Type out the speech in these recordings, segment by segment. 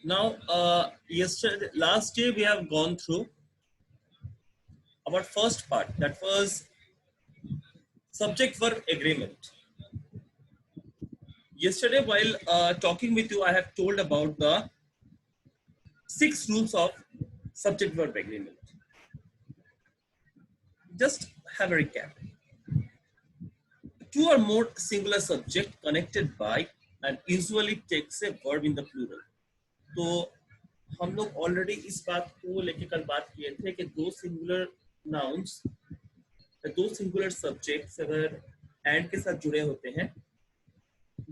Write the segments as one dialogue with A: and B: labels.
A: Now, last day we have gone through our first part, that was subject verb agreement. Yesterday, while talking with you, I have told about the 6 rules of subject verb agreement. Just have a recap. Two or more singular subject connected by and usually takes a verb in the plural. तो हम लोग already इस बात को लेके कल बात किए थे कि दो सिंगुलर सब्जेक्ट्स अगर एंड के साथ जुड़े होते हैं,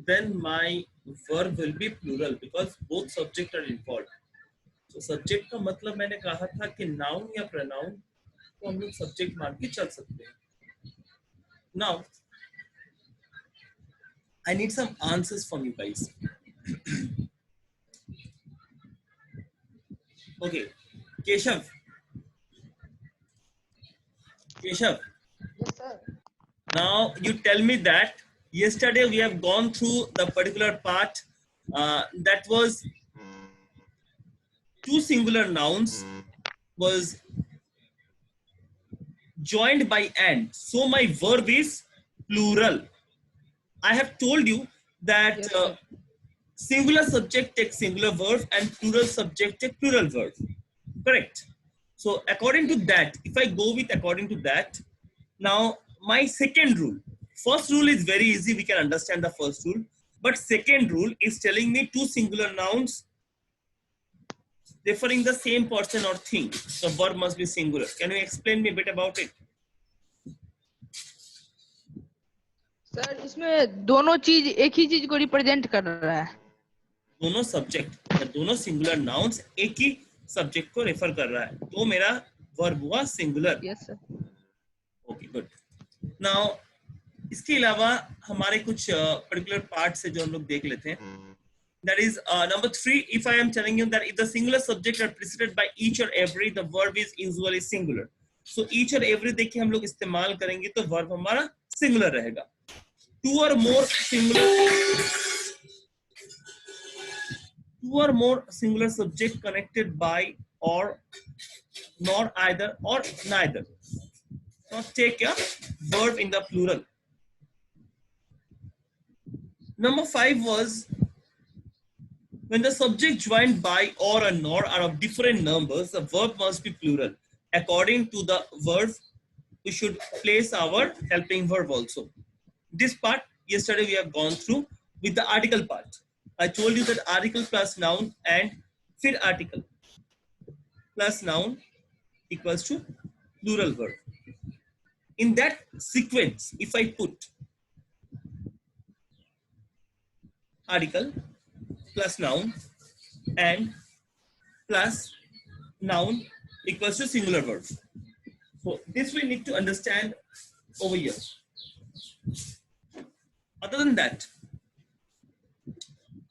A: then my verb will be plural because both subject are involved. So subject का मतलब मैंने कहा था कि noun या pronoun को हम लोग subject मान के चल सकते हैं. Now I need some answers from you guys. Okay, Keshav.
B: Yes, sir.
A: Now you tell me that yesterday we have gone through the particular part that was two singular nouns was joined by and. So my verb is plural. I have told you that
B: Yes,
A: singular subject takes singular verb and plural subject takes plural verb. Correct. So according to that, if I go with according to that, now my second rule. First rule is very easy. We can understand the first rule. But second rule is telling me two singular nouns referring the same person or thing. The verb must be singular. Can you explain me a bit about it?
B: Sir इसमें दोनों चीज एक ही चीज को represent कर रहा है.
A: दोनों सब्जेक्ट या दोनों सिंगुलर नाउन्स एक ही सब्जेक्ट को रेफर कर रहा है, तो मेरा वर्ब हुआ singular.
B: Yes sir.
A: Okay, good. Now इसके अलावा हमारे कुछ पर्टिकुलर पार्ट से जो हम लोग देख लेते हैं. That is number 3. If I am telling you that if the singular subjects are preceded by each or every, the verb is usually singular. So each or every देखिए हम लोग इस्तेमाल करेंगे तो verb हमारा singular रहेगा. Two or more singular subject connected by or nor either or neither. Now take a verb in the plural. Number 5 was when the subject joined by or and nor are of different numbers, the verb must be plural. According to the verb, we should place our helping verb also. This part yesterday we have gone through with the article part. I told you that article plus noun and फिर article plus noun equals to plural verb. In that sequence, if I put article plus noun and plus noun equals to singular verb. So this we need to understand over here. Other than that,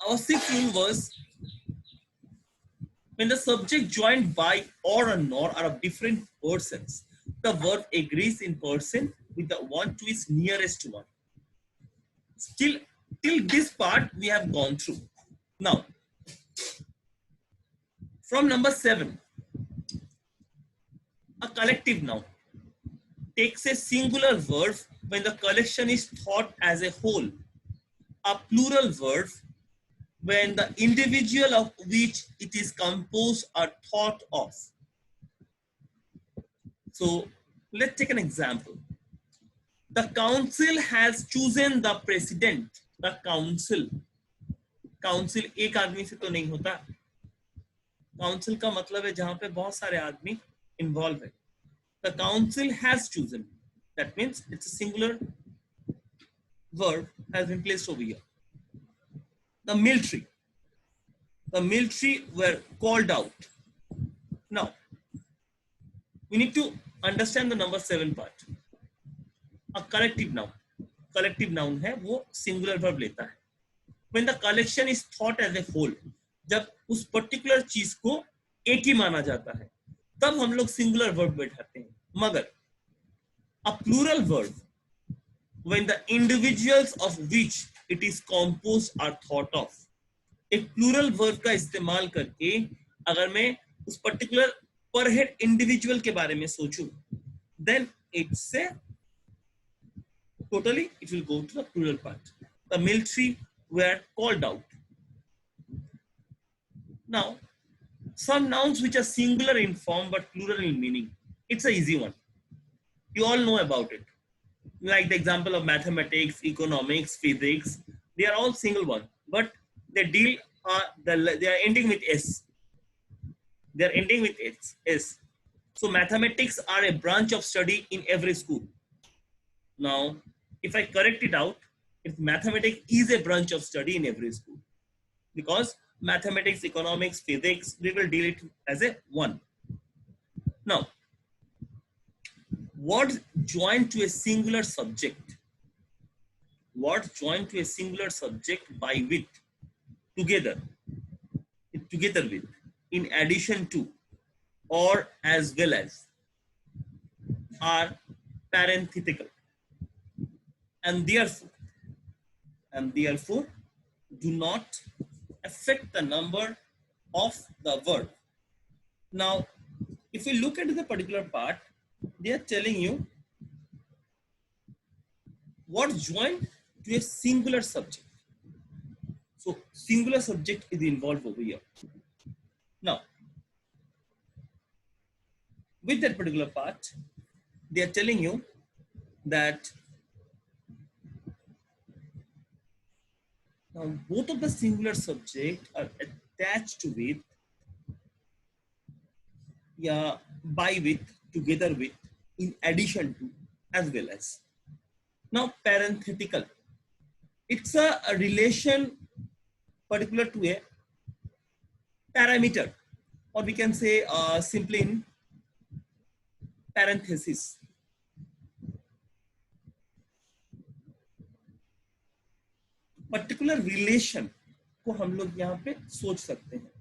A: our sixth rule was when the subject joined by or and nor are of different persons, the verb agrees in person with the one to its nearest one. Still, till this part we have gone through. Now, from number 7, a collective noun takes a singular verb when the collection is thought as a whole, a plural verb when the individual of which it is composed are thought of. So let's take an example. The council has chosen the president. The council एक आदमी से तो नहीं होता. Council का मतलब है जहां पे बहुत सारे आदमी इन्वॉल्व है. The council has chosen. That means it's a singular verb has been placed over here. The military were called out. Now we need to understand the number 7 part. A collective noun है, वो singular verb लेता है. When the collection is thought as a whole, जब उस particular चीज को एक ही माना जाता है, तब हम लोग सिंगुलर वर्ब बैठाते हैं. मगर a plural verb when the individuals of which it is composed are thought of. एक प्लूरल वर्ब का इस्तेमाल करके अगर मैं उस पर्टिकुलर पर हेड इंडिविजुअल के बारे में सोचूं, then it's a totally it will go to the plural part. The military were called out. Now, some nouns which are singular in form but plural in meaning. It's an easy one. You all know about it. Like the example of mathematics, economics, physics. They are all single one, but they deal. They are ending with s. They are ending with s. So mathematics are a branch of study in every school. Now, if I correct it out, if mathematics is a branch of study in every school, because mathematics, economics, physics, we will deal it as a one. Now, words joined to a singular subject, words joined to a singular subject by with, together, together with, in addition to, or as well as, are parenthetical, and therefore, do not affect the number of the verb. Now, if we look at the particular part, they are telling you what joined to a singular subject. So, singular subject is involved over here. Now, with that particular part, they are telling you that now both of the singular subject are attached with, yeah, by with, together with, in addition to, as well as. Now, parenthetical. It's a relation particular to a parameter, or we can say simply in parenthesis. Particular relation को हम लोग यहाँ पे सोच सकते हैं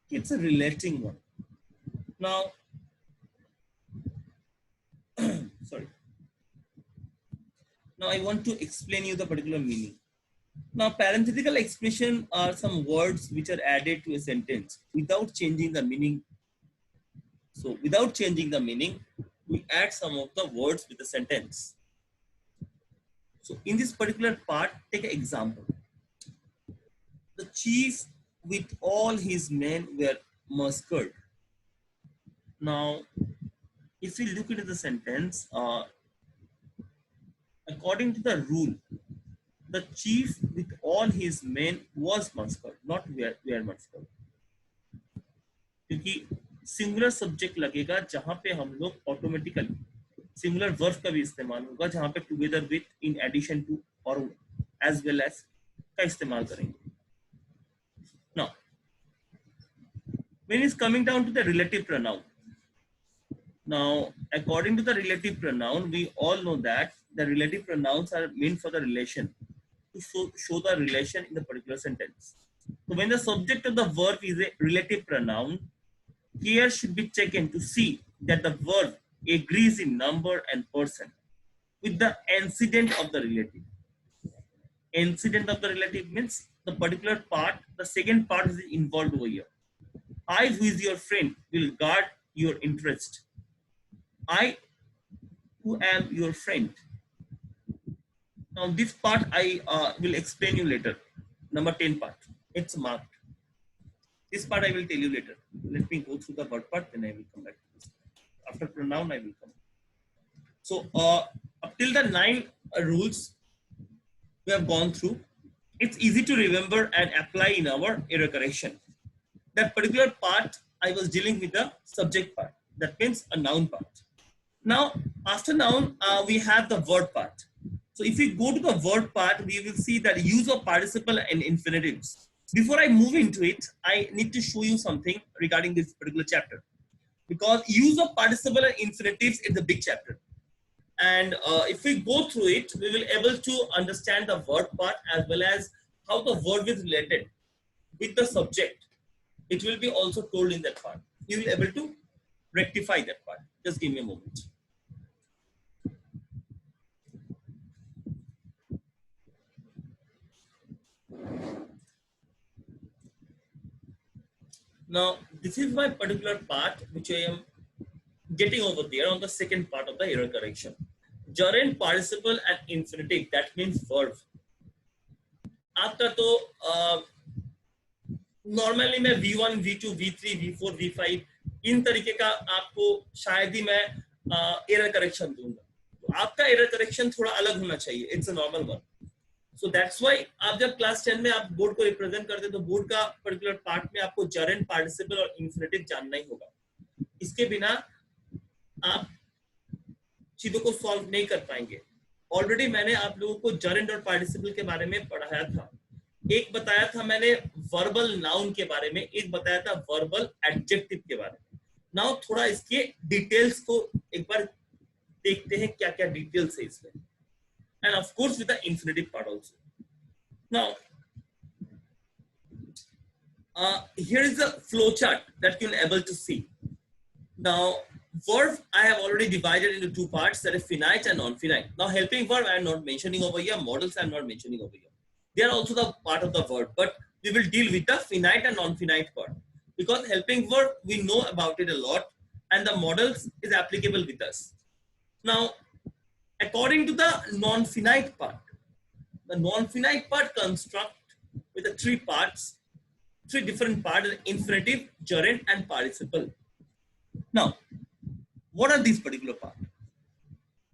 A: कि it's a relating one. Now, sorry. Now I want to explain you the particular meaning. Now, parenthetical expression are some words which are added to a sentence without changing the meaning. So, without changing the meaning, we add some of the words with the sentence. So, in this particular part, take an example. The chief with all his men were massacred. Now, if we look into the sentence, according to the rule, the chief with all his men was massacred, not were massacred. क्योंकि singular subject लगेगा जहां पे हम लोग automatically singular verb का भी इस्तेमाल होगा, जहां पे together with, in addition to और एज वेल एज का इस्तेमाल करेंगे. Now when it's coming down to the relative pronoun, now according to the relative pronoun, we all know that the relative pronouns are meant for the relation, to show the relation in the particular sentence. So when the subject of the verb is a relative pronoun, care should be taken to see that the verb agrees in number and person with the antecedent of the relative. Antecedent of the relative means the particular part, the second part is involved over here. I, who is your friend, will guard your interest. I, who am your friend. Now, this part I will explain you later. Number 10 part. It's marked. This part I will tell you later. Let me go through the word part, then I will come back to this. After pronoun, I will come. So, up till the 9 rules we have gone through, it's easy to remember and apply in our error correction. That particular part, I was dealing with the subject part. That means a noun part. Now, after noun, we have the verb part. So, if we go to the verb part, we will see that use of participle and infinitives. Before I move into it, I need to show you something regarding this particular chapter. Because use of participle and infinitives is a big chapter. And if we go through it, we will able to understand the verb part as well as how the verb is related with the subject. It will be also told in that part. You will be able to rectify that part. Just give me a moment. Now, this is my particular part which I am getting over there on the second part of the error correction. Gerund, participle and infinitive, that means verb. आपका तो normally मैं V1, V2, V3, V4, V5 इन तरीके का आपको शायद ही मैं error correction दूंगा, तो आपका एरर करेक्शन थोड़ा अलग होना चाहिए. It's a normal one. So that's why आप जब क्लास 10 में आप बोर्ड को रिप्रेजेंट करते हैं तो बोर्ड का पर्टिकुलर पार्ट में आपको जरेंट, पार्टिसिपल और इंफिनिटिव जानना ही होगा. इसके बिना आप चीजों को सॉल्व नहीं कर पाएंगे. ऑलरेडी मैंने आप लोगों को जरेंट और पार्टिसिपल के बारे में पढ़ाया था. एक बताया था मैंने वर्बल नाउन के बारे में, एक बताया था वर्बल एडजेक्टिव के बारे में. नाउ थोड़ा इसके डिटेल्स को एक बार देखते हैं क्या क्या डिटेल्स है इसमें, end of course with the infinitive part also. Now here is a flow chart that you'll able to see. Now verb I have already divided into two parts, that is finite and non-finite. Now helping verb I am not mentioning over here, models I am not mentioning over here. They are also the part of the verb, but we will deal with the finite and non-finite part, because helping verb we know about it a lot and the models is applicable with us. Now according to the non-finite part, the non-finite part construct with the three parts, three different parts: infinitive, gerund and participle. Now what are these particular parts?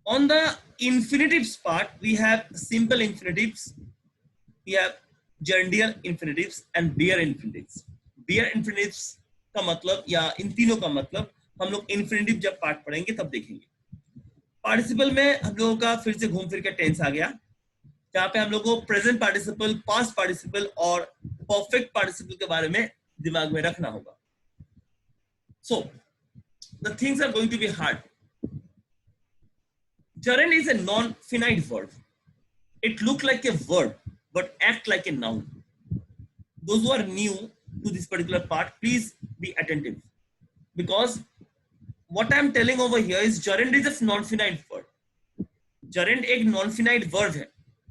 A: On the infinitives part we have simple infinitives, we have gerundial infinitives and bare infinitives. Bare infinitives का मतलब या इन तीनों का मतलब हम लोग infinitive जब part पढ़ेंगे तब देखेंगे. पार्टिसिपल में हम लोगों का फिर से घूम फिर के टेंस आ गया, जहाँ पे हम लोगों को प्रेजेंट पार्टिसिपल, पास्ट पार्टिसिपल और परफेक्ट पार्टिसिपल के बारे में दिमाग में रखना होगा. So the things are going to be hard. Gerund is a non-finite verb. It looks like a verb but act like a noun. Those who are new to this particular part, please be attentive, because what I am telling over here is gerund is a non-finite verb. Gerund एक non-finite verb है,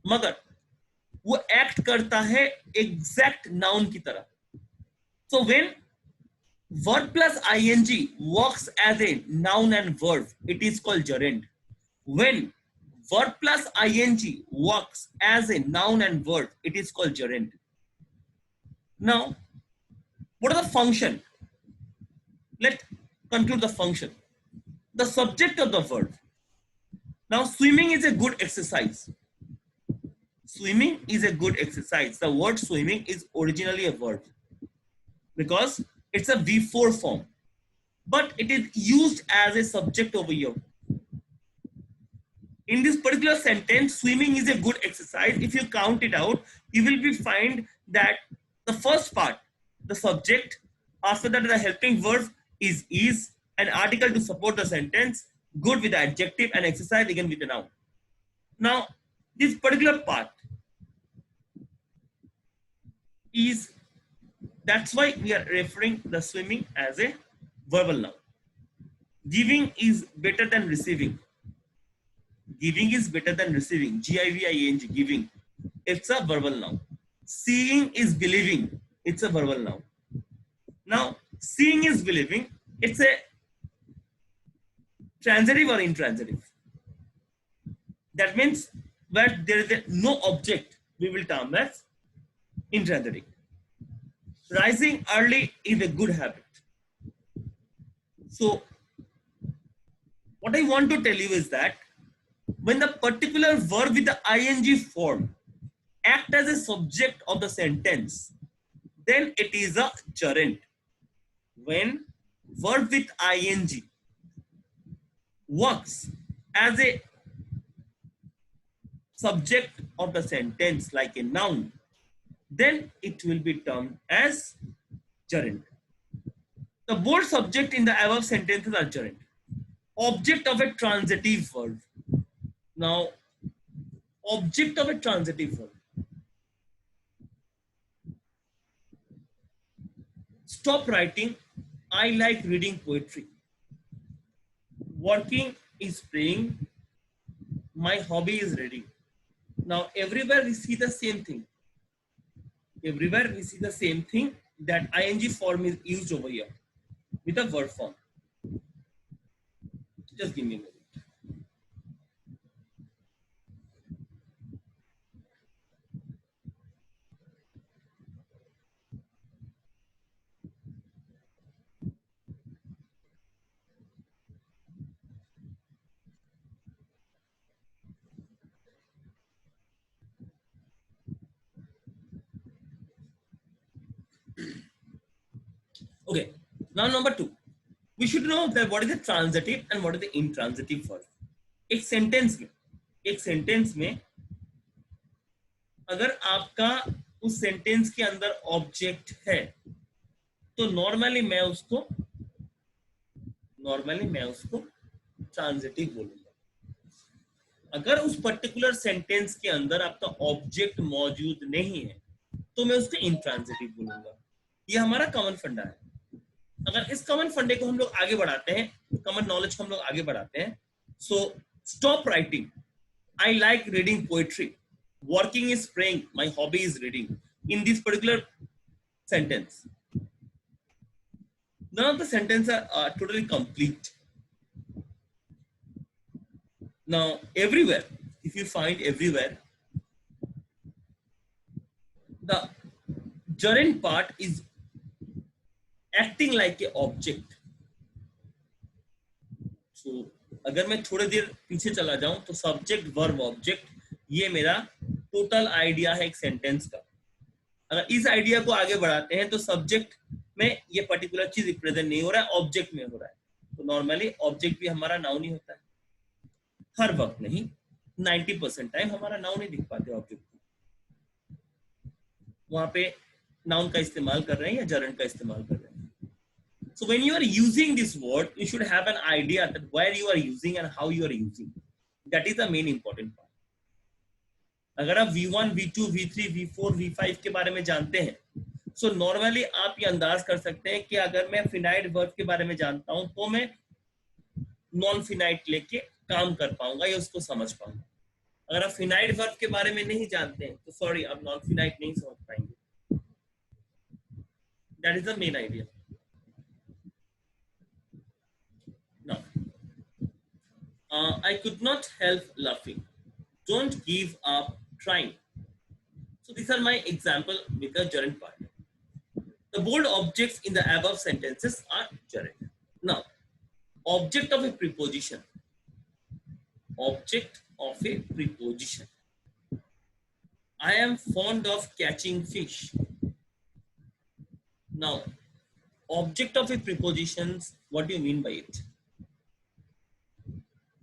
A: मगर वो act करता है exact noun की तरह. So when verb plus ing works as a noun and verb, it is called gerund. When verb plus ing works as a noun and verb, it is called gerund. Now, what are the function? Let's conclude the function. The subject of the verb. Now, swimming is a good exercise. Swimming is a good exercise. The word swimming is originally a verb because it's a V4 form, but it is used as a subject over here. In this particular sentence, swimming is a good exercise. If you count it out, you will be find that the first part, the subject, after that the helping verb is, an article to support the sentence, good with the adjective, and exercise again with a noun. Now, this particular part is, that's why we are referring the swimming as a verbal noun. Giving is better than receiving. Giving is better than receiving. Giving, giving. It's a verbal noun. Seeing is believing. It's a verbal noun. Now, seeing is believing. It's a transitive or intransitive. That means where there is no object, we will term as intransitive. Rising early is a good habit. So, what I want to tell you is that when the particular verb with the ing form act as a subject of the sentence, then it is a gerund. When verb with ing works as a subject of the sentence like a noun, then it will be termed as gerund. The bold subject in the above sentences are gerund. Object of a transitive verb. Now, object of a transitive verb. Stop writing. I like reading poetry. Working is praying. My hobby is reading. Now, everywhere we see the same thing. Everywhere we see the same thing. that ing form is used over here with a verb form. Just give me a minute. Okay, now number 2, we should know that what is the transitive and what is the intransitive verb. एक sentence में अगर आपका उस sentence के अंदर object है तो normally मैं उसको ट्रांजिटिव बोलूंगा. अगर उस पर्टिकुलर सेंटेंस के अंदर आपका ऑब्जेक्ट मौजूद नहीं है तो मैं उसको इंट्रांजिटिव बोलूंगा. ये हमारा कॉमन फंडा है. अगर इस कॉमन फंडे को हम लोग आगे बढ़ाते हैं, कॉमन नॉलेज को हम लोग आगे बढ़ाते हैं, so stop writing, I like reading poetry, working is praying, my hobby is reading. In this particular sentence none of the sentences are totally complete. Now everywhere, if you find everywhere, the gerund part is acting like a object. So अगर मैं थोड़ी देर पीछे चला जाऊं तो subject verb object, ये मेरा total idea है एक सेंटेंस का. अगर इस आइडिया को आगे बढ़ाते हैं तो सब्जेक्ट में ये पर्टिकुलर चीज रिप्रेजेंट नहीं हो रहा है, ऑब्जेक्ट में हो रहा है. तो नॉर्मली ऑब्जेक्ट भी हमारा नाउन ही होता है. हर वक्त नहीं, 90% टाइम हमारा नाउन ही दिख पाते ऑब्जेक्ट को. वहां पे नाउन का इस्तेमाल कर रहे हैं या जरंड का इस्तेमाल कर रहे हैं. So when you are using this word, you should have an idea that where you are using and how you are using. That is the main important part. अगर आप V1, V2, V3, V4, V5 के बारे में जानते हैं, so normally आप ये अंदाज कर सकते हैं कि अगर मैं फिनाइट वर्ब के बारे में जानता हूं तो मैं नॉन फिनाइट लेके काम कर पाऊंगा या उसको समझ पाऊंगा. अगर आप फिनाइट वर्ब के बारे में नहीं जानते हैं तो सॉरी, आप नॉन फिनाइट नहीं समझ पाएंगे. That is the main idea. Now, I could not help laughing. Don't give up trying. So these are my example with the gerund part. The bold objects in the above sentences are gerund. Now, object of a preposition. Object of a preposition. I am fond of catching fish. Now, object of a preposition, what do you mean by it?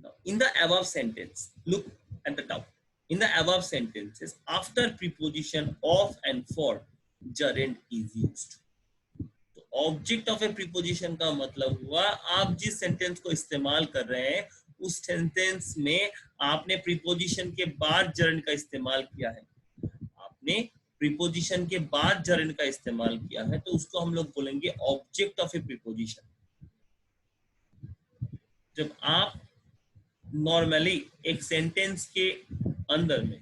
A: Now, in the above sentence, look at the top. In the above sentences, after preposition of and for, gerund is used. तो object of A preposition का मतलब हुआ आप जिस sentence को इस्तेमाल कर रहे हैं उस सेंटेंस में आपने प्रीपोजिशन के बाद gerund का इस्तेमाल किया है. आपने प्रीपोजिशन के बाद gerund का इस्तेमाल किया है तो उसको हम लोग बोलेंगे ऑब्जेक्ट ऑफ ए प्रीपोजिशन. जब आप नॉर्मली एक सेंटेंस के अंदर में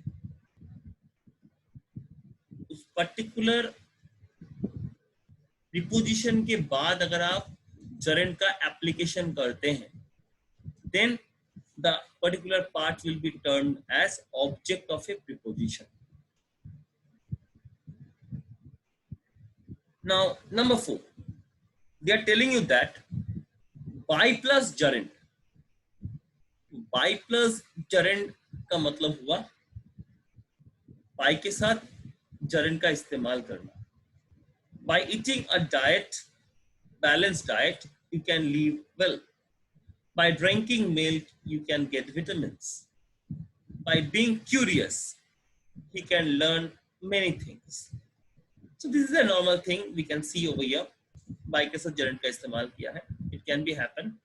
A: उस पर्टिकुलर प्रीपोजिशन के बाद अगर आप gerund का एप्लीकेशन करते हैं, then the particular part will be termed as object of a preposition. Now, number 4, they are telling you that by plus gerund. By plus gerund का मतलब हुआ by के साथ gerund का इस्तेमाल करना. By eating a diet, balanced diet, you can live well. By drinking milk, you can get vitamins. By being curious, he can learn many things. So this is a normal thing we can see over here. By के साथ gerund का इस्तेमाल किया है. It can be happen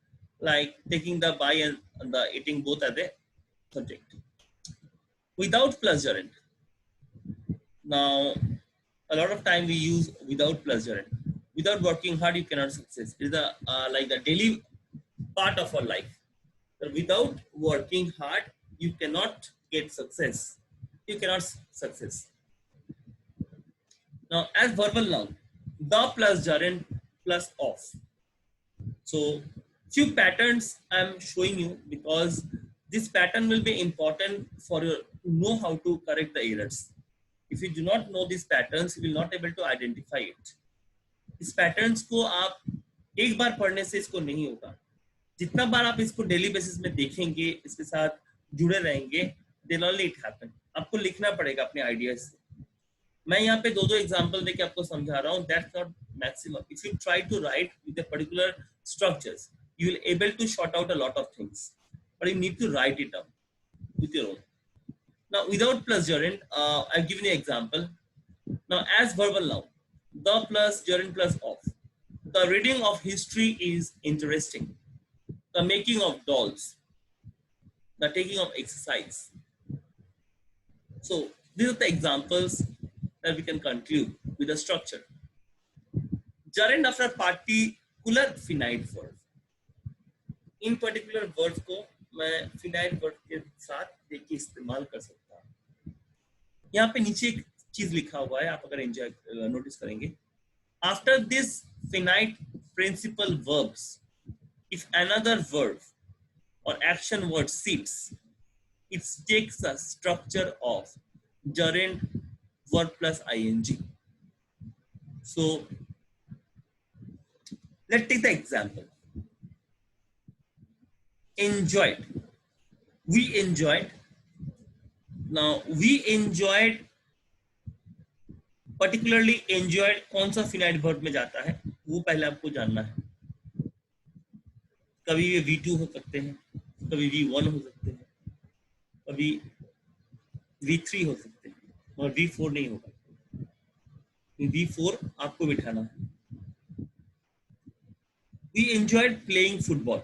A: like taking the by and the eating both as a subject. Without plus gerund. Now, a lot of time we use without plus gerund. Without working hard, you cannot success. It is the like the daily part of our life. So without working hard, you cannot get success. You cannot success. Now, as verbal noun, the plus gerund plus of. So few patterns I'm showing you because this pattern will be important for you to know how to correct the errors. If you do not know these patterns, you will not able to identify it. इस patterns को आप एक बार पढ़ने से इसको नहीं होगा, जितना बार आप इसको डेली बेसिस में देखेंगे, इसके साथ जुड़े रहेंगे, देन ओनली इट हैपन. आपको लिखना पड़ेगा अपने आइडियाज से. मैं यहाँ पे दो एग्जांपल देके आपको समझा रहा हूँ. That's not maximum. If you try to write with a particular structures, you will able to short out a lot of things, but you need to write it up with your own. Now without plus gerund, I've given you an example. Now as verbal noun, the plus gerund plus of. The reading of history is interesting. The making of dolls, the taking of exercise. So these are the examples that we can conclude with a structure. Gerund after particular finite verb. In particular word को मैं finite word के साथ देखिए इस्तेमाल कर सकता हूँ. यहाँ पे नीचे एक चीज लिखा हुआ है, आप अगर एंजॉय नोटिस करेंगे. After this finite principal verbs, if another verb और action word sits, it takes a structure of gerund verb plus ing. So let's take the example. Enjoyed. We enjoyed. Now we enjoyed, particularly enjoyed कौन सा finite verb में जाता है वो पहले आपको जानना है. कभी ये V2 हो सकते हैं, कभी V1 हो सकते हैं, कभी V3 हो सकते हैं, और V4 नहीं होगा. V4 आपको बिठाना है. We enjoyed playing football.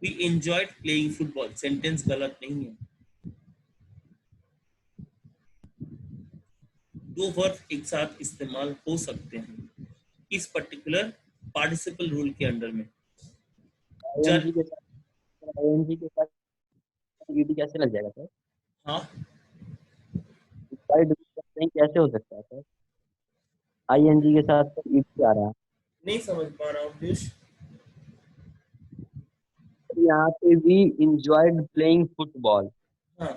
A: We enjoyed playing football. Sentence गलत नहीं है. दो वर्ब एक साथ इस्तेमाल हो सकते हैं इस पर्टिकुलर पार्टिसिपल रूल के अंडर में.
C: ing के साथ ed कैसे लग जाएगा सर?
A: हाँ,
C: कैसे हो सकता है सर? ing के साथ ed आ रहा है.
A: नहीं समझ पा रहा हूँ पीयूष.
C: यहाँ पे वी enjoyed playing football.
A: हाँ,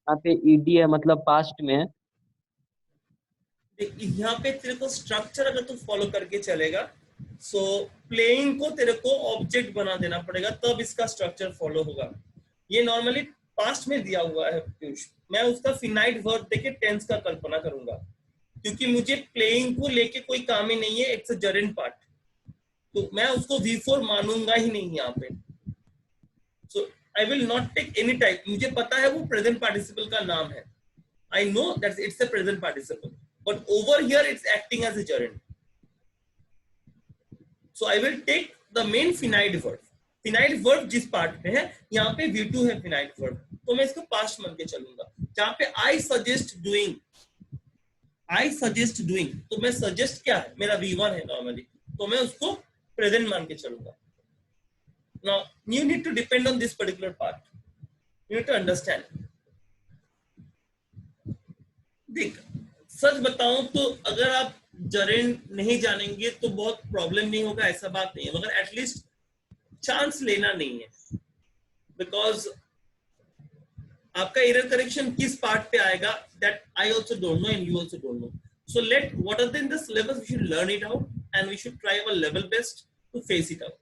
C: यहाँ पे ed है, मतलब पास्ट में है.
A: यहाँ पे तेरे को स्ट्रक्चर अगर तू फॉलो करके चलेगा, सो प्लेइंग को तेरे को ऑब्जेक्ट बना देना पड़ेगा, तब इसका स्ट्रक्चर फॉलो होगा. ये नॉर्मली पास्ट में दिया हुआ है पीयूष. मैं उसका फिनाइट वर्ब देके टेंस का कल्पना करूंगा, क्योंकि मुझे प्लेइंग को लेके कोई काम ही नहीं है, इट्स अ जरेंट पार्ट. तो मैं उसको V4 मानूंगा ही नहीं यहाँ पे. So I will not take any type. मुझे पता है वो प्रेजेंट पार्टिसिपल का नाम है. I know that it's a present participle, but over here it's acting as a gerund. So I will take the main finite verb. Finite verb जिस part में है, यहाँ पे V2 है फिनाइट वर्ब, तो मैं इसको पास्ट मान के चलूंगा. जहाँ पे आई सजेस्ट डूइंग, तो मैं सजेस्ट क्या है, मेरा V1 है नॉर्मली, तो मैं उसको प्रेजेंट मान के चलूंगा. Now you need to depend on this particular part. You need to understand. देख, सच बताऊं तो अगर आप जरेंट नहीं जानेंगे तो बहुत प्रॉब्लम नहीं होगा, ऐसा बात नहीं है, मगर एटलीस्ट चांस लेना नहीं है. बिकॉज आपका एरर करेक्शन किस पार्ट पे आएगा, that I also don't know and you also don't know. So let what are the syllabus, we should learn it out and we should try our level best to face it out.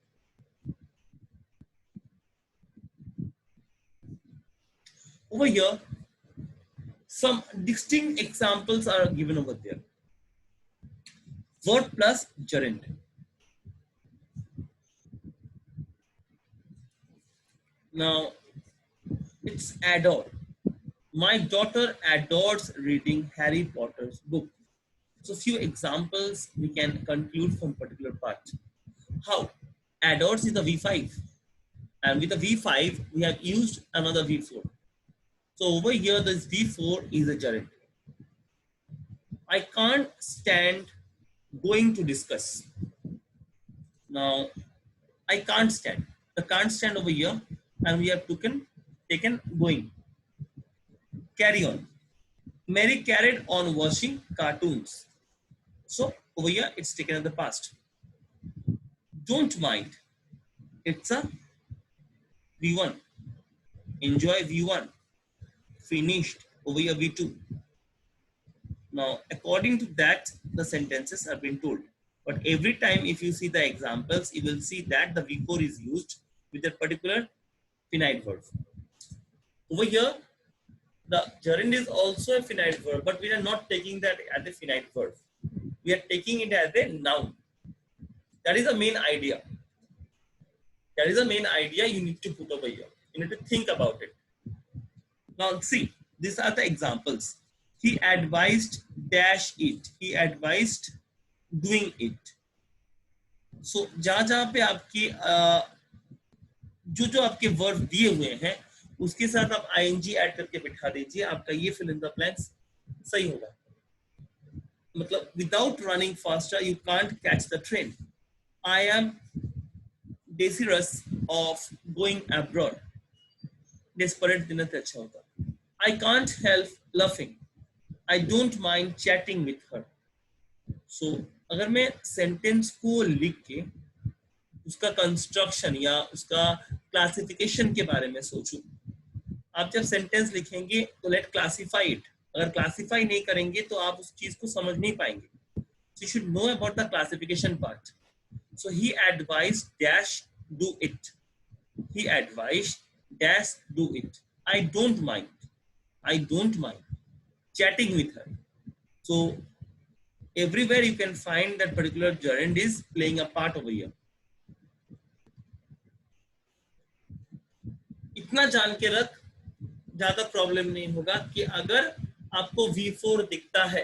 A: Over here, some distinct examples are given over there. Verb plus gerund. Now, it's adore. My daughter adores reading Harry Potter's book. So few examples we can conclude from particular part. How? Adores is the V5. And with the V5, we have used another V4. So over here, this V4 is a gerund. I can't stand going to discuss. Now, I can't stand. The can't stand over here, and we have taken going. Carry on. Mary carried on watching cartoons. So over here it's taken in the past. Don't mind, it's a V1. Enjoy V1. Finished over here V2. Now according to that the sentences have been told, but every time if you see the examples you will see that the V4 is used with a particular finite verb. Over here the gerund is also a finite verb, but we are not taking that as a finite verb. We are taking it as a noun. That is the main idea. That is the main idea you need to put over here. You need to think about it. Now see, these are the examples. He advised dash it. He advised doing it. So जहाँ पे आपकी जो आपके verb दिए हुए हैं उसके साथ आप ing ऐड करके बिठा दीजिए, आपका ये fill in the blanks सही होगा. मतलब without running faster you can't catch the train. I am desirous of going abroad. Desperate देना तो अच्छा होता. I can't help laughing. I don't mind chatting with her. So अगर मैं सेंटेंस को लिख के उसका कंस्ट्रक्शन या उसका क्लासिफिकेशन के बारे में सोचूं, आप जब सेंटेंस लिखेंगे तो लेट क्लासिफाई इट. अगर क्लासिफाई नहीं करेंगे तो आप उस चीज को समझ नहीं पाएंगे. So you should know about the classification part. So he advised dash do it. He advised dash do it. I don't mind. I don't mind chatting with her. So everywhere you can find that particular gerund is playing a part over here. इतना जान के रख, ज्यादा problem नहीं होगा कि अगर आपको V4 दिखता है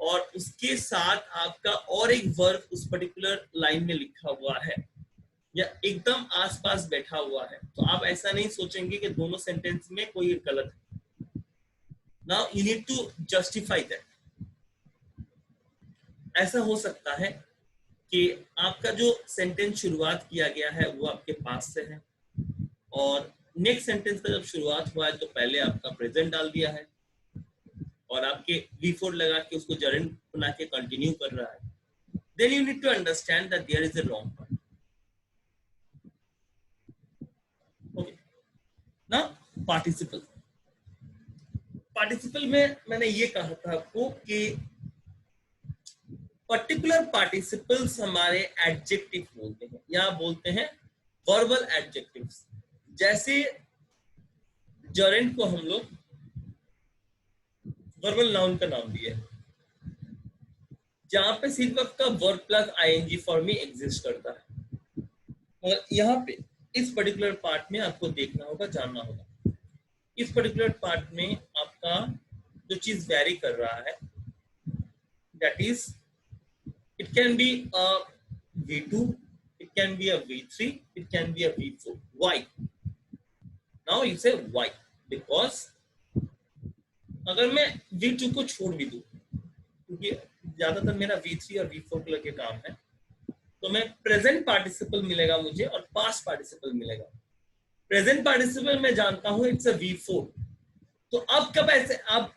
A: और उसके साथ आपका और एक वर्ब उस पर्टिकुलर लाइन में लिखा हुआ है या एकदम आसपास बैठा हुआ है, तो आप ऐसा नहीं सोचेंगे कि दोनों सेंटेंस में कोई गलत है. Now you need to justify that. ऐसा हो सकता है कि आपका जो सेंटेंस शुरुआत किया गया है वो आपके पास से है और नेक्स्ट सेंटेंस का जब शुरुआत हुआ है तो पहले आपका प्रेजेंट डाल दिया है और आपके V4 लगा के उसको gerund बना के कंटिन्यू कर रहा है. Then you need to understand that there is a wrong part. Okay. Now participle. Participle में मैंने ये कहा था आपको कि पर्टिकुलर पार्टिसिपल्स हमारे एडजेक्टिव बोलते हैं या बोलते हैं वर्बल एडजेक्टिव्स. जैसे जरेंट को हम लोग वर्बल नाउन का नाम दिया है जहां पे सिर्फ आपका वर्ब प्लस आईएनजी फॉर्म ही एग्जिस्ट करता है. मगर यहाँ पे इस पर्टिकुलर पार्ट में आपको देखना होगा, जानना होगा. इस पर्टिकुलर पार्ट में आपका जो चीज वेरी कर रहा है that is it can be a V2, it can be a V3, it can be a V4. Why? Now you say why? Because अगर मैं V2 को छोड़ भी दूं, क्योंकि ज्यादातर मेरा V3 और V4 के लगे काम है, तो मैं प्रेजेंट पार्टिसिपल मिलेगा मुझे और पास्ट पार्टिसिपल मिलेगा. प्रेजेंट पार्टिसिपल मैं जानता हूं इट्स अ V4. तो अब कब ऐसे आप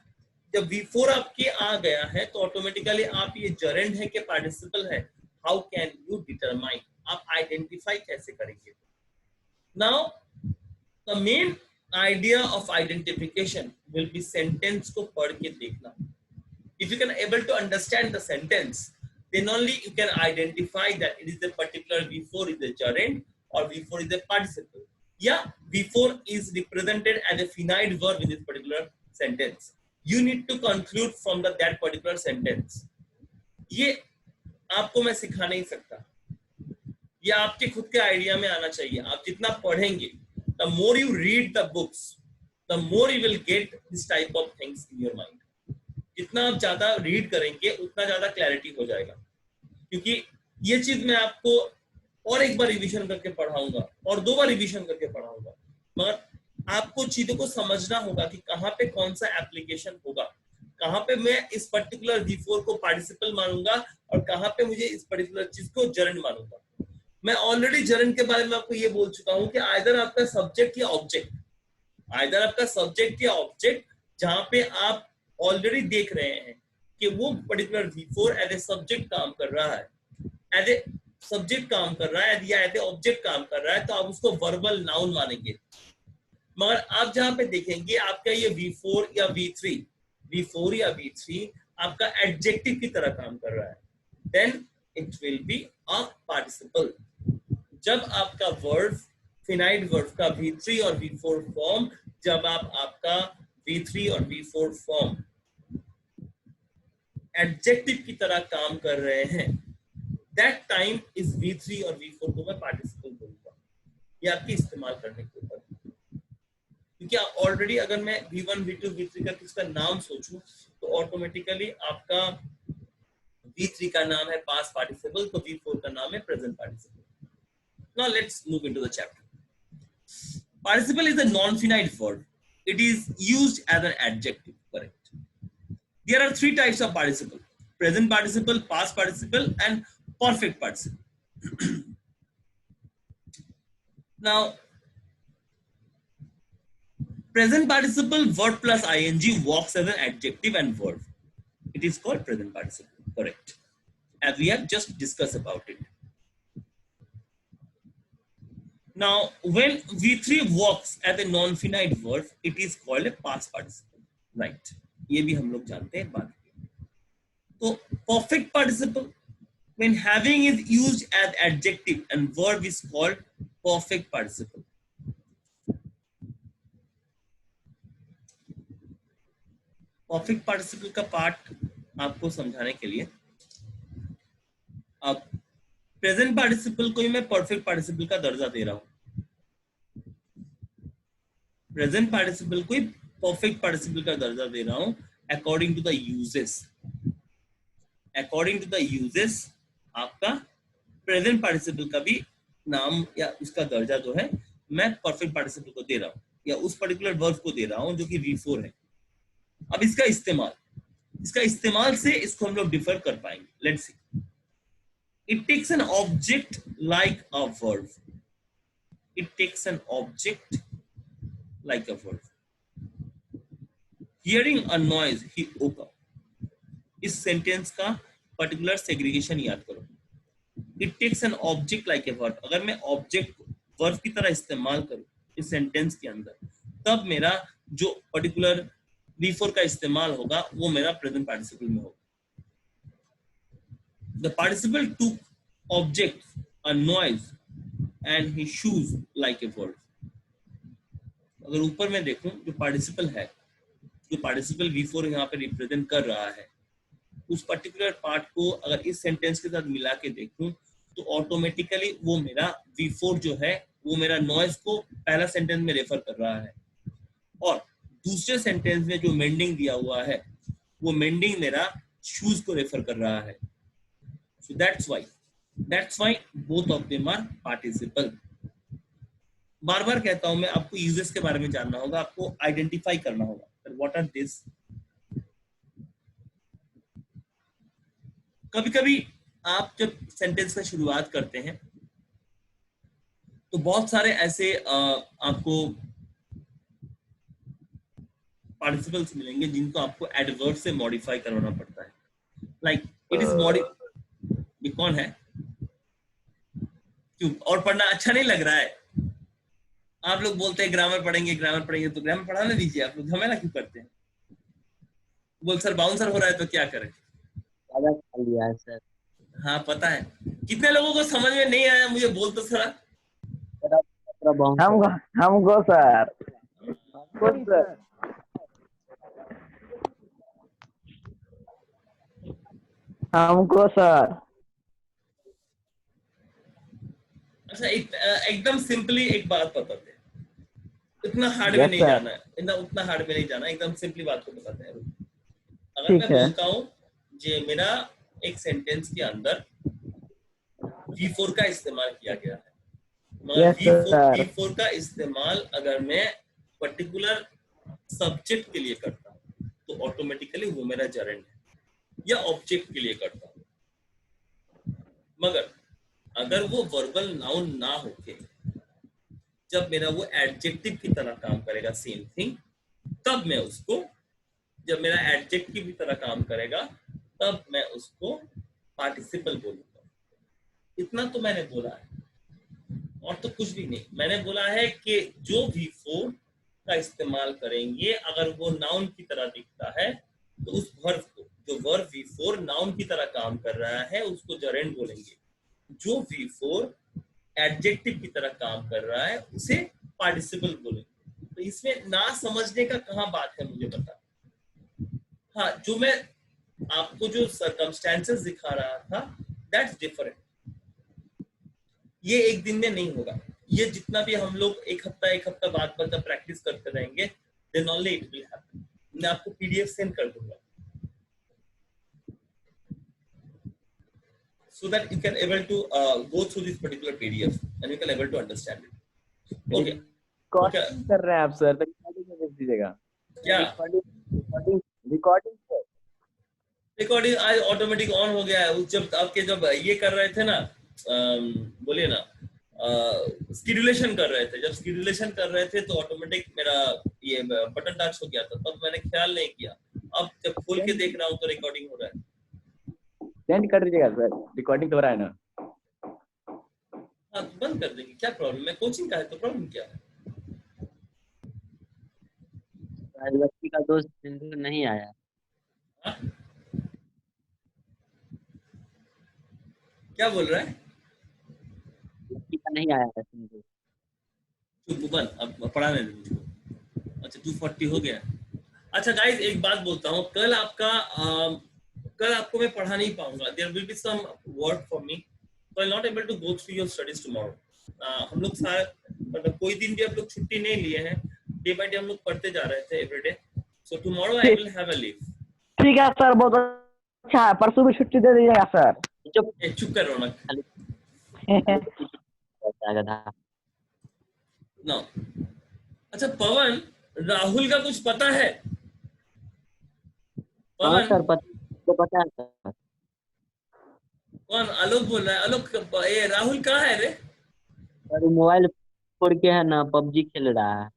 A: जब V4 आपके आ गया है तो ऑटोमेटिकली आप ये जरेंड है कि पार्टिसिपल है. हाउ कैन यू डिटरमाइन, आप आइडेंटिफाई कैसे करेंगे? Now the main idea of identification will be sentence को पढ़ के देखना. If you can able to understand the sentence then only you can identify that it is a particular V4 is a gerund or V4 is a participle. Yeah, V4 is represented as a finite verb in this particular sentence. You need to conclude from that particular sentence. ये आपको मैं सिखा नहीं सकता, ये आपके खुद के आइडिया में आना चाहिए. आप जितना पढ़ेंगे, the more you read the books, the more you will get this type of things in your mind. जितना आप ज्यादा रीड करेंगे उतना ज्यादा क्लैरिटी हो जाएगा. क्योंकि ये चीज मैं आपको और एक बार रिवीजन करके पढ़ाऊंगा और 2 बार रिवीजन करके पढ़ाऊंगा, मगर आपको चीजों को समझना होगा कि कहाँ पे कौन सा एप्लीकेशन होगा, कहाँ पे मैं इस पर्टिकुलर V4 को पार्टिसिपल मानूंगा और कहाँ पे मुझे इस पर्टिकुलर चीज को जरंड मानूंगा. मैं ऑलरेडी जरंड के बारे में आपको ये बोल चुका हूँ कि आइदर आपका सब्जेक्ट या ऑब्जेक्ट, आइदर आपका सब्जेक्ट या ऑब्जेक्ट जहां पे आप ऑलरेडी देख रहे हैं कि वो particular V4 as a subject काम कर रहा है, एज ए सब्जेक्ट काम कर रहा है या एज ए ऑब्जेक्ट काम कर रहा है, तो आप उसको वर्बल नाउन मानेंगे। मगर आप जहां पे देखेंगे आपका ये V4 या V3 आपका एडजेक्टिव की तरह काम कर रहा है, then it will be a participle. जब आपका वर्ब, फिनाइट वर्ब का V3 और V4 फॉर्म, जब आप आपका V3 और V4 फॉर्म एडजेक्टिव की तरह काम कर रहे हैं, दैट टाइम इस V3 और V4 को मैं पार्टिसिपल बोलूंगा। ये आपके इस्तेमाल करने के ऊपर, क्योंकि ऑलरेडी अगर मैं V1, V2, V3 का किसका नाम सोचूं तो ऑटोमेटिकली आपका V3 का नाम है पास्ट पार्टिसिपल, तो V4 का नाम है present participle. Now let's move into the chapter. Participle is a non-finite verb. It is used as an adjective, correct? There are three types of participle: present participle, past participle, and perfect participle. Now, present participle verb plus ing works as an adjective and verb. It is called present participle, correct? As we have just discussed about it. Now, when V3 works as a non-finite verb, it is called a past participle, right? ये भी हम लोग जानते हैं बाद में। तो perfect participle, when having is used as adjective and verb, is called perfect participle. Perfect participle का पार्ट आपको समझाने के लिए, अब प्रेजेंट पार्टिसिपल को ही मैं परफेक्ट पार्टिसिपल का दर्जा दे रहा हूं, प्रेजेंट पार्टिसिपल को ही परफेक्ट पार्टिसिपल का दर्जा दे रहा हूं according to the uses. According to the uses आपका प्रेजेंट पार्टिसिपल का भी नाम या उसका दर्जा जो है मैं परफेक्ट पार्टिसिपल को दे रहा हूं, या उस पर्टिकुलर वर्ब को दे रहा हूं जो कि V4 है। अब इसका इस्तेमाल से इसको हम लोग डिफर कर पाएंगे। Let's see, it takes an object like a verb. It takes an object like a verb. Hearing a noise, he woke up. इस सेंटेंस का पर्टिकुलर सेग्रीगेशन याद करो। It takes an object like a verb. अगर मैं object को verb की तरह इस्तेमाल करूं इस सेंटेंस के अंदर, तब मेरा जो पर्टिकुलर V4 का इस्तेमाल होगा वो मेरा प्रेजेंट पार्टिसिपल में होगा। The participle took objects, a noise, and his shoes like a verb. अगर ऊपर में देखूं जो पार्टिसिपल है, जो पार्टिसिपल V4 यहाँ पे रिप्रेजेंट कर रहा है, उस पर्टिकुलर पार्ट को अगर इस सेंटेंस के साथ मिला के देखूं तो ऑटोमेटिकली वो मेरा V4 जो है वो मेरा नॉइज को पहला सेंटेंस में रेफर कर रहा है, और दूसरे सेंटेंस में जो मेंडिंग दिया हुआ है वो मेंडिंग मेरा शूज को रेफर कर रहा है। So that's why both of them are participle. बार बार कहता हूं मैं, आपको यूजेस के बारे में जानना होगा, आपको आइडेंटिफाई करना होगा व्हाट आर दिस। कभी कभी आप जब सेंटेंस का शुरुआत करते हैं तो बहुत सारे ऐसे आपको पार्टिसिपल्स मिलेंगे जिनको आपको एडवर्ब से मॉडिफाई करवाना पड़ता है। लाइक इट इज ये कौन है? क्यों और पढ़ना अच्छा नहीं लग रहा है? आप लोग बोलते हैं ग्रामर पढ़ेंगे तो ग्रामर पढ़ाने दीजिए, आप लोग झमेला क्यों करते हैं? बोल सर बाउंसर हो रहा है तो क्या करें?
C: लिया है सर।
A: हाँ पता है। कितने लोगों को समझ में नहीं आया मुझे बोल तो सर।
C: हमको सर हमको सर।
A: अच्छा एकदम सिंपली एक बात बताते हैं, इतना हार्ड में नहीं जाना है, उतना हार्ड में नहीं जाना, एकदम सिंपली बात को बताते हैं। अगर मैं बोलता हूँ जे मेरा एक सेंटेंस के अंदर V4 का इस्तेमाल किया गया है, मगर V4 का इस्तेमाल अगर मैं पर्टिकुलर सब्जेक्ट के लिए करता हूँ तो ऑटोमेटिकली वो मेरा जरेंड है, या ऑब्जेक्ट के लिए करता हूँ। मगर अगर वो वर्बल नाउन ना होके जब मेरा वो एडजेक्टिव की तरह काम करेगा सेम थिंग, तब मैं उसको जब मेरा एडजेक्टिव की तरह काम करेगा तब मैं उसको पार्टिसिपल बोलूंगा। इतना तो मैंने बोला है और तो कुछ भी नहीं। मैंने बोला है कि जो V4 का इस्तेमाल करेंगे अगर वो नाउन की तरह दिखता है तो उस वर्ब को, जो वर्ब V4 नाउन की तरह काम कर रहा है, उसको जरेंड बोलेंगे। जो V4 एडजेक्टिव की तरह काम कर रहा है उसे पार्टिसिपल बोलेंगे। तो इसमें ना समझने का कहाँ बात है मुझे बता। हाँ, जो मैं आपको जो सर्कमस्टेंसेस दिखा रहा था दैट्स डिफरेंट। ये एक दिन में नहीं होगा। ये जितना भी हम लोग एक हफ्ता बाद जब प्रैक्टिस करते रहेंगे then only it will happen. मैं आपको पीडीएफ सेंड कर दूंगा so that you can able to go through this particular PDF and you can able to understand it. Okay.
C: Recording कर रहे हैं आप सर, तो रिकॉर्डिंग में भेज दीजिएगा।
A: क्या
C: रिकॉर्डिंग
A: रिकॉर्डिंग आज ऑटोमेटिक ऑन हो गया है। जब आपके जब ये कर रहे थे ना, बोलिए ना, स्केड्यूलेशन कर रहे थे, जब स्केड्यूलेशन कर रहे थे तो ऑटोमेटिक मेरा ये बटन टच हो गया था, तब मैंने ख्याल नहीं किया। अब जब खोल के देख रहा हूँ तो रिकॉर्डिंग हो रहा है।
C: सेंड कर दीजिएगा सर, रिकॉर्डिंग तो हो रहा है ना।
A: हाँ, बंद कर देंगे, क्या प्रॉब्लम है? कोचिंग का है तो प्रॉब्लम क्या है?
C: राजवती का दोस्त सिंधु नहीं आया।
A: हाँ? क्या बोल रहा है?
C: लड़की का नहीं आया है सिंधु।
A: चुप बन, अब पढ़ाने दे मुझको। अच्छा 240 हो गया। अच्छा गाइस, एक बात बोलता हूँ, कल आपको मैं पढ़ा नहीं पाऊंगा। There will be some work for me, so I'll not able to go through your studies tomorrow. हम लोग सारे मतलब कोई दिन भी हम लोग छुट्टी नहीं लिए हैं, डे बाय डे हम लोग पढ़ते जा रहे थे everyday. So tomorrow I will have a leave.
D: ठीक है सर, बहुत अच्छा है, परसों भी छुट्टी दे दीजिएगा सर।
A: चुप कर रौनक। नो। अच्छा पवन, राहुल का कुछ पता है?
C: हाँ
A: पवन,
C: सर, पता है सर।
A: कौन? आलोक बोल रहा है। आलोक, ये राहुल कहाँ है रे?
C: सर मोबाइल फोड़ के है ना, पबजी खेल रहा है।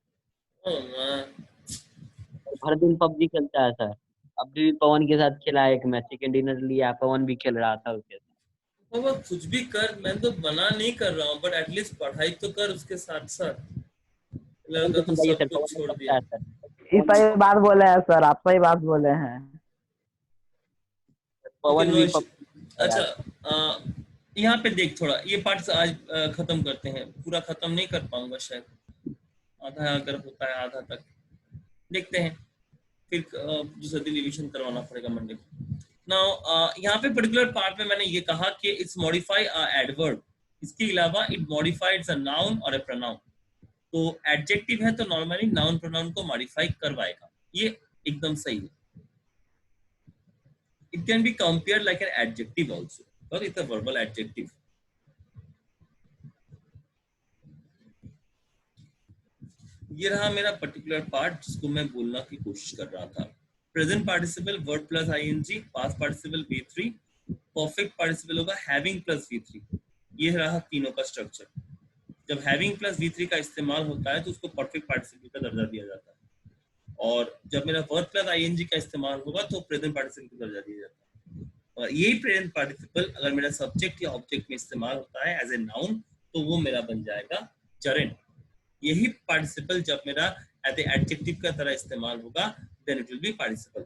C: हर दिन पबजी खेलता है सर। अभी भी पवन के साथ खेला एक मैच, चिकन डिनर लिया, पवन भी खेल रहा था उसके साथ।
A: बाबा कुछ भी कर, मैं तो मना नहीं कर रहा हूँ, बट एटलीस्ट पढ़ाई तो कर उसके साथ साथ। लड़का तो सब कुछ छोड़ दिया।
D: सही बात बोले हैं सर, आप सही बात बोले हैं।
C: पवन भी
A: अच्छा, यहाँ पे देख, थोड़ा ये पार्ट आज खत्म करते हैं। पूरा खत्म नहीं कर पाऊंगा शायद, आधा अगर होता है आधा तक देखते हैं, फिर दूसरा दिन रिवीजन करवाना पड़ेगा मंडे को। नाउ यहाँ पे पर्टिकुलर पार्ट में मैंने ये कहा कि इट्स मॉडिफाई अ एडवर्ब, इसके अलावा इट मॉडिफाइड्स अ नाउन और अ प्रोनाउन। तो एडजेक्टिव है तो नॉर्मली नाउन प्रोनाउन को मॉडिफाई करवाएगा, ये एकदम सही है। It can be compared like an adjective also, but it's a verbal adjective. ये रहा मेरा पर्टिकुलर पार्ट जिसको मैं बोलना की कोशिश कर रहा था। Present participle verb plus ING, past participle V3, perfect participle होगा हैविंग प्लस V3। ये रहा तीनों का स्ट्रक्चर। जब हैविंग प्लस V3 का इस्तेमाल होता है तो उसको परफेक्ट पार्टिसिपल का दर्जा दिया जाता है, और जब मेरा वर्ब प्लस आईएनजी का इस्तेमाल होगा तो प्रेजेंट पार्टिसिपल का दर्जा दिया जाता है। और यही प्रेजेंट पार्टिसिपल अगर मेरा सब्जेक्ट या ऑब्जेक्ट में इस्तेमाल होता है एज ए नाउन तो वो मेरा बन जाएगा जरेंड। यही पार्टिसिपल जब मेरा एज ए एडजेक्टिव का तरह इस्तेमाल होगा then it will be participle.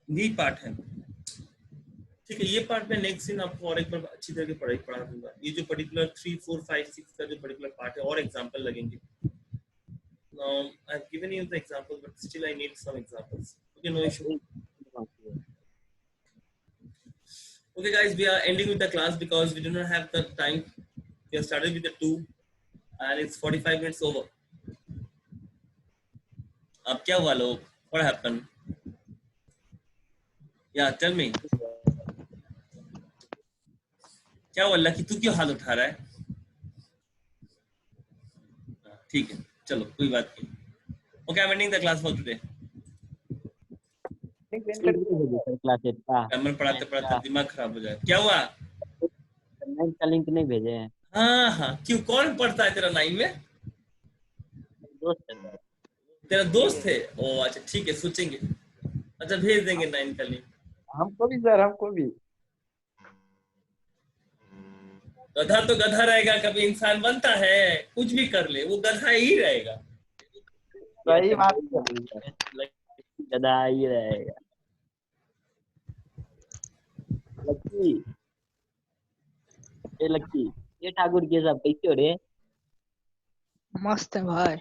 A: यही पार्ट है, ठीक है। ये पार्ट में नेक्स्ट दिन आपको और एक बार अच्छी तरह से पढ़ा दूंगा। ये जो पर्टिकुलर 3, 4, 5, 6 का जो पर्टिकुलर पार्ट है और एग्जांपल लगेंगे। Now I've given you the example, but still I need some examples. Okay, no issue. Okay, guys, we are ending with the class because we do not have the time. We have started with the 2, and it's 45 minutes over. अब क्या हुआ लोग? What happened? Yeah, tell me. क्या हुआ lucky, तू क्यों हाथ उठा रहा है? ठीक है, चलो कोई बात नहीं। Okay, I'm ending the class for today. Grammar पढ़ाते पढ़ाते दिमाग खराब हो जाए। क्या हुआ?
C: नाइन का लिंक नहीं भेजे हैं।
A: हाँ, क्यों, कौन पढ़ता है तेरा 9 में?
C: दोस्त है।
A: तेरा दोस्त है? ओ अच्छा ठीक है, सोचेंगे। अच्छा भेज देंगे 9 का लिंक।
E: हमको भी सर, हमको भी।
A: गधा तो गधा रहेगा, कभी इंसान बनता है? कुछ भी कर ले वो गधा ही रहेगा।
E: सही बात है।
C: गधा ही रहेगा। लक्की, ए लक्की, ये ठाकुर के साहब कैसे हो रे?
B: मस्त है भाई।